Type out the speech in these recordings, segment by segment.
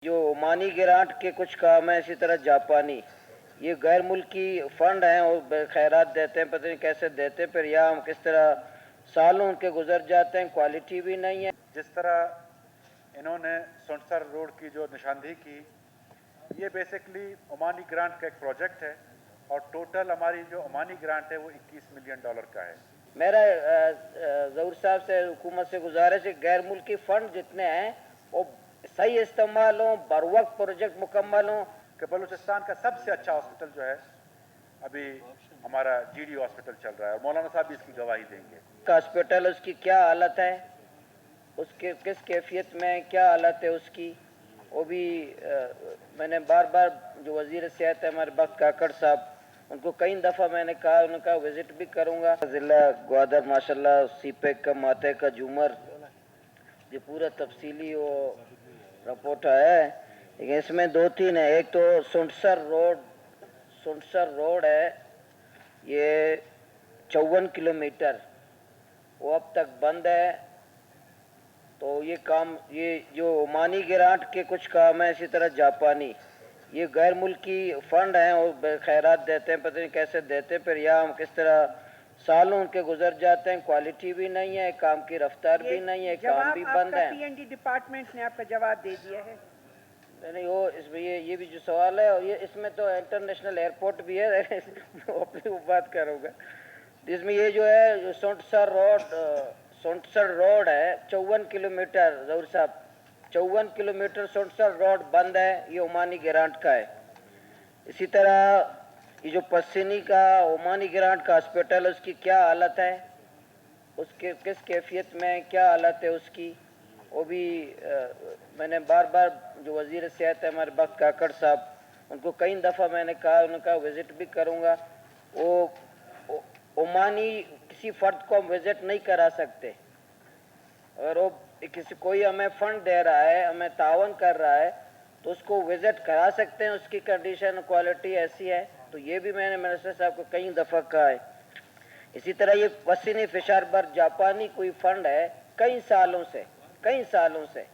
جو Omani grant के कुछ काम हैं, इसी तरह जापानी, ये गैर मुल्की फंड हैं और खैरात देते हैं, पता नहीं कैसे देते हैं, फिर यहाँ हम किस तरह सालों उनके गुजर जाते हैं, क्वालिटी भी नहीं है। जिस तरह इन्होंने सुनसर रोड की जो निशानदेही की, ये बेसिकली ओमानी ग्रांट का एक प्रोजेक्ट है और टोटल हमारी जो ओमानी ग्रांट है वो $21 मिलियन का है। मेरा ज़हूर साहब से हुकूमत से गुजारिश है, गैर मुल्की फंड जितने हैं वो सही इस्तेमाल हों, बर वक्त प्रोजेक्ट मुकम्मल हों। कि बलूचिस्तान का सबसे अच्छा हॉस्पिटल जो है अभी हमारा GD हॉस्पिटल चल रहा है और मौलाना साहब भी इसकी गवाही देंगे। हॉस्पिटल उसकी क्या हालत है, उसके किस कैफियत में क्या हालत है उसकी, वो भी मैंने बार बार जो वज़ीर सेहत है हमारे वक्त काकड़ साहब, उनको कई दफ़ा मैंने कहा, उनका विज़िट भी करूँगा। ज़िला ग्वादर माशाल्लाह सीपेक का माते का झूमर, ये पूरा तफसीली वो रिपोर्ट आया है, लेकिन इसमें दो तीन है। एक तो सुनसर रोड है, ये 54 किलोमीटर वो अब तक बंद है। तो ये काम, ये जो ओमानी ग्रांट के कुछ काम हैं, इसी तरह जापानी, ये गैर मुल्की फंड हैं और खैरात देते हैं, पता नहीं कैसे देते हैं, फिर यहाँ हम किस तरह सालों उनके गुजर जाते हैं, क्वालिटी भी नहीं है, काम की रफ्तार भी नहीं है, काम भी बंद है। P&D डिपार्टमेंट ने आपका जवाब दे दिया है। नहीं वो इसमें ये भी जो सवाल है, और ये इसमें तो इंटरनेशनल एयरपोर्ट भी है अपनी वो बात करूँगा। इसमें ये जो है जो सोनसर रोड है 54 किलोमीटर, ज़हूर साहब 54 किलोमीटर सोनसर रोड बंद है, ये ओमानी ग्रांट का है। इसी तरह ये जो पस्सिनी का ओमानी ग्रांट का हॉस्पिटल है, उसकी क्या हालत है, उसके किस कैफियत में क्या हालत है उसकी, वो भी मैंने बार बार जो वज़ीर सेहत है हमारे वक्त काकड़ साहब, उनको कई दफ़ा मैंने कहा, उनका विज़िट भी करूँगा। वो ओमानी किसी फ़र्द को हम विज़िट नहीं करा सकते, अगर वो किसी कोई हमें फ़ंड दे रहा है, हमें तावन कर रहा है, तो उसको विज़िट करा सकते हैं, उसकी कंडीशन क्वालिटी ऐसी है। तो ये भी मैंने मिनिस्टर साहब को कई दफ़ा कहा है। इसी तरह ये पसीनी फिशारबर जापानी कोई फंड है, कई सालों से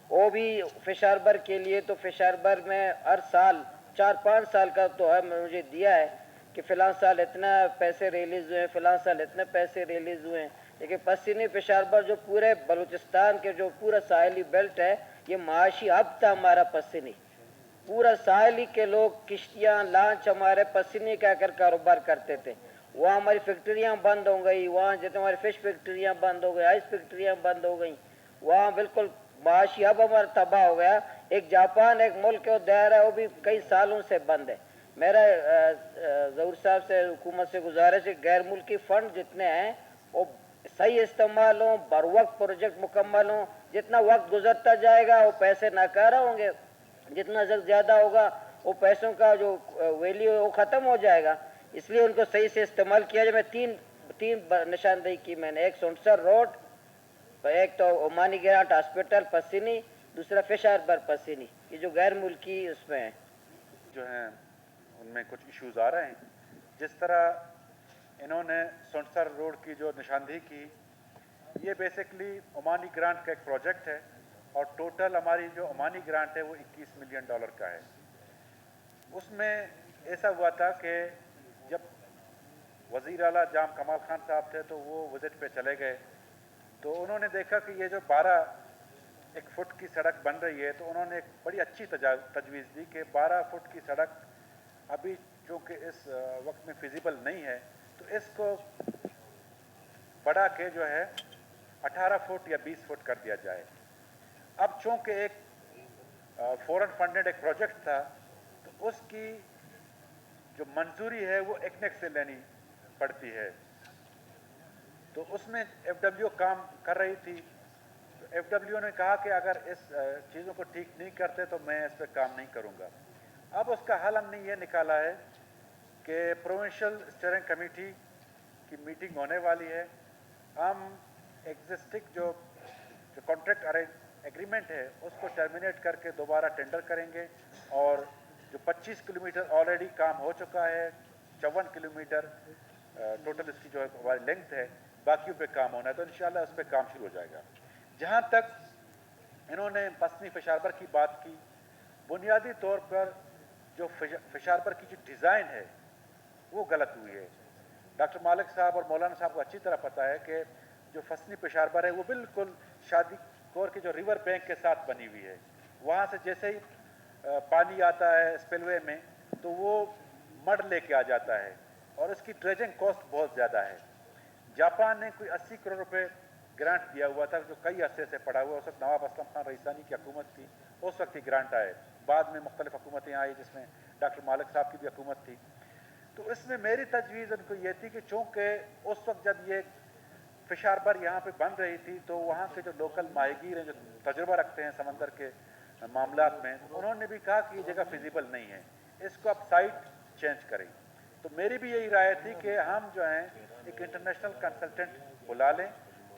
वो भी फिशारबर के लिए, तो फिशारबर में हर साल 4-5 साल का तो है, मुझे दिया है कि फ़लाँ साल इतना पैसे रिलीज़ हुए, फ़लाँ साल इतने पैसे रिलीज़ हुए हैं, लेकिन पसीनी फिशारबर जो पूरे बलूचिस्तान के जो पूरा साहिली बेल्ट है, ये माशी हब था हमारा पसीनी, पूरा साहिली के लोग किश्तियाँ लांच हमारे पसीने का कर कारोबार करते थे। वहाँ हमारी फैक्ट्रियाँ बंद हो गई, वहाँ जैसे हमारी फ़िश फैक्ट्रियाँ बंद हो गई, आइस फैक्ट्रियाँ बंद हो गई, वहाँ बिल्कुल माशी अब हमारा तबाह हो गया। एक जापान एक मुल्क है, दायरा है, वो भी कई सालों से बंद है। मेरा ज़हूर साहब से हुकूमत से गुजारिश है, गैर मुल्की फ़ंड जितने हैं वो सही इस्तेमाल हों, बर वक्त प्रोजेक्ट मुकम्मल हों। जितना वक्त गुजरता जाएगा वो पैसे नाकारा होंगे, जितना ज़्यादा होगा वो पैसों का जो वैल्यू है वो ख़त्म हो जाएगा। इसलिए उनको सही से इस्तेमाल किया जाए। मैं तीन निशानदेही की मैंने, एक सुनसर रोड, एक तो ओमानी ग्रांट हॉस्पिटल पसीनी, दूसरा फिशारबर पसीनी, ये जो गैर मुल्की उसमें है जो हैं उनमें कुछ इश्यूज आ रहे हैं। जिस तरह इन्होंने सुनसर रोड की जो निशानदेही की, ये बेसिकली ओमानी ग्रांट का एक प्रोजेक्ट है और टोटल हमारी जो ओमानी ग्रांट है वो $21 मिलियन का है। उसमें ऐसा हुआ था कि जब वज़ीर आला जाम कमाल खान साहब थे तो वो विज़िट पे चले गए, तो उन्होंने देखा कि ये जो 12 फुट की सड़क बन रही है, तो उन्होंने एक बड़ी अच्छी तजवीज़ दी कि 12 फुट की सड़क अभी चूँकि इस वक्त में फिजिबल नहीं है, तो इसको बढ़ा के जो है 18 फुट या 20 फुट कर दिया जाए। अब चूँकि एक फॉरेन फंडेड एक प्रोजेक्ट था, तो उसकी जो मंजूरी है वो एक्नेक से लेनी पड़ती है, तो उसमें FWO काम कर रही थी। तो FWO ने कहा कि अगर इस चीज़ों को ठीक नहीं करते तो मैं इस पर काम नहीं करूँगा। अब उसका हल हमने ये निकाला है कि प्रोविंशियल स्टीयरिंग कमेटी की मीटिंग होने वाली है। हम एग्जिस्टिंग जो कॉन्ट्रैक्ट एग्रीमेंट है उसको टर्मिनेट करके दोबारा टेंडर करेंगे, और जो 25 किलोमीटर ऑलरेडी काम हो चुका है, 54 किलोमीटर टोटल इसकी जो हमारी लेंथ है, बाकियों पे काम होना है, तो इंशाल्लाह उस पर काम शुरू हो जाएगा। जहाँ तक इन्होंने पश्चिमी फिशारबर की बात की, बुनियादी तौर पर जो फिशारबर की जो डिज़ाइन है वो गलत हुई है। डॉक्टर मालिक साहब और मौलाना साहब को अच्छी तरह पता है कि जो फसनी पेशारबर है वो बिल्कुल शादी कोर के जो रिवर बैंक के साथ बनी हुई है। वहाँ से जैसे ही पानी आता है स्पिलवे में तो वो मड लेके आ जाता है और इसकी ड्रेजिंग कॉस्ट बहुत ज़्यादा है। जापान ने कोई 80 करोड़ रुपए ग्रांट दिया हुआ था जो कई अरसे से पड़ा हुआ। उस वक्त नवाब असलम खान रईसानी की हुकूमत थी, उस वक्त ही ग्रांट आए। बाद में मुख्तलिफ हुकूमतें आई जिसमें डॉक्टर मालिक साहब की भी हुकूमत थी। तो इसमें मेरी तजवीज़ उनको ये थी कि चूँकि उस वक्त जब ये फिशारबर यहाँ पे बन रही थी तो वहाँ के जो लोकल माहीगीर हैं जो तजुर्बा रखते हैं समंदर के मामलात में, उन्होंने भी कहा कि ये जगह फिजिबल नहीं है, इसको आप साइट चेंज करें। तो मेरी भी यही राय थी कि हम जो हैं एक इंटरनेशनल कंसल्टेंट बुला लें,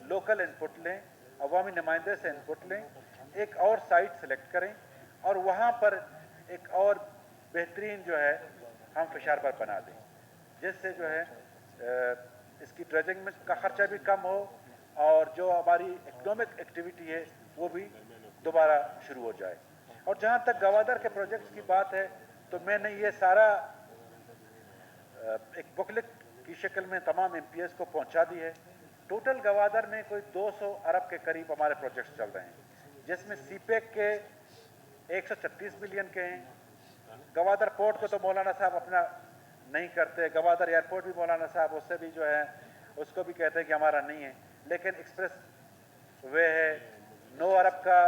लोकल इनपुट लें, अवामी नुमाइंदे से इनपुट लें, एक और साइट सेलेक्ट करें और वहाँ पर एक और बेहतरीन जो है हम फिशारबर बना दें, जिससे जो है इसकी ड्रेजिंग में का खर्चा भी कम हो और जो हमारी इकोनॉमिक एक्टिविटी है वो भी दोबारा शुरू हो जाए। और जहाँ तक गवादर के प्रोजेक्ट्स की बात है तो मैंने ये सारा एक बुकलेट की शक्ल में तमाम MPs को पहुँचा दी है। टोटल गवादर में कोई 200 अरब के करीब हमारे प्रोजेक्ट्स चल रहे हैं, जिसमें CPEC के 136 बिलियन के हैं। गवादर पोर्ट को तो मौलाना साहब अपना नहीं करते, गवादर एयरपोर्ट भी मौलाना साहब उससे भी जो है उसको भी कहते हैं कि हमारा नहीं है। लेकिन एक्सप्रेस वे है, 9 अरब का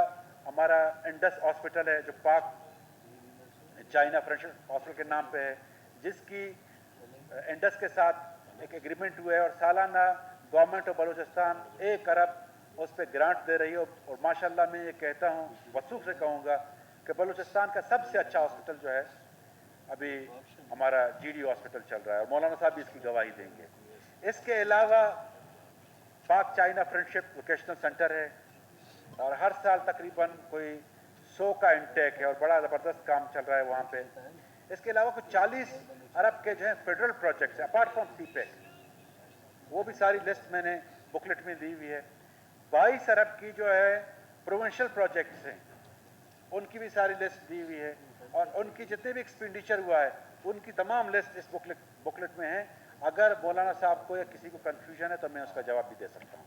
हमारा इंडस हॉस्पिटल है जो पाक चाइना फ्रेंच हॉस्पिटल के नाम पे है, जिसकी इंडस के साथ एक एग्रीमेंट हुआ है और सालाना गवर्नमेंट ऑफ बलूचिस्तान 1 अरब उस पर ग्रांट दे रही है। और माशाल्लाह मैं ये कहता हूँ, वसूख से कहूँगा कि बलूचिस्तान का सबसे अच्छा हॉस्पिटल जो है अभी हमारा GD हॉस्पिटल चल रहा है और मौलाना साहब भी इसकी गवाही देंगे। इसके अलावा पाक चाइना फ्रेंडशिप वोकेशनल सेंटर है और हर साल तकरीबन कोई 100 का इंटेक है और बड़ा ज़बरदस्त काम चल रहा है वहाँ पे। इसके अलावा कुछ 40 अरब के जो है फेडरल प्रोजेक्ट्स हैं अपार्ट फ्रॉम CPEC, वो भी सारी लिस्ट मैंने बुकलेट में दी हुई है। 22 अरब की जो है प्रोविंशियल प्रोजेक्ट्स हैं उनकी भी सारी लिस्ट दी हुई है और उनकी जितने भी एक्सपेंडिचर हुआ है उनकी तमाम लिस्ट इस बुकलेट में है। अगर मौलाना साहब को या किसी को कन्फ्यूजन है तो मैं उसका जवाब भी दे सकता हूँ।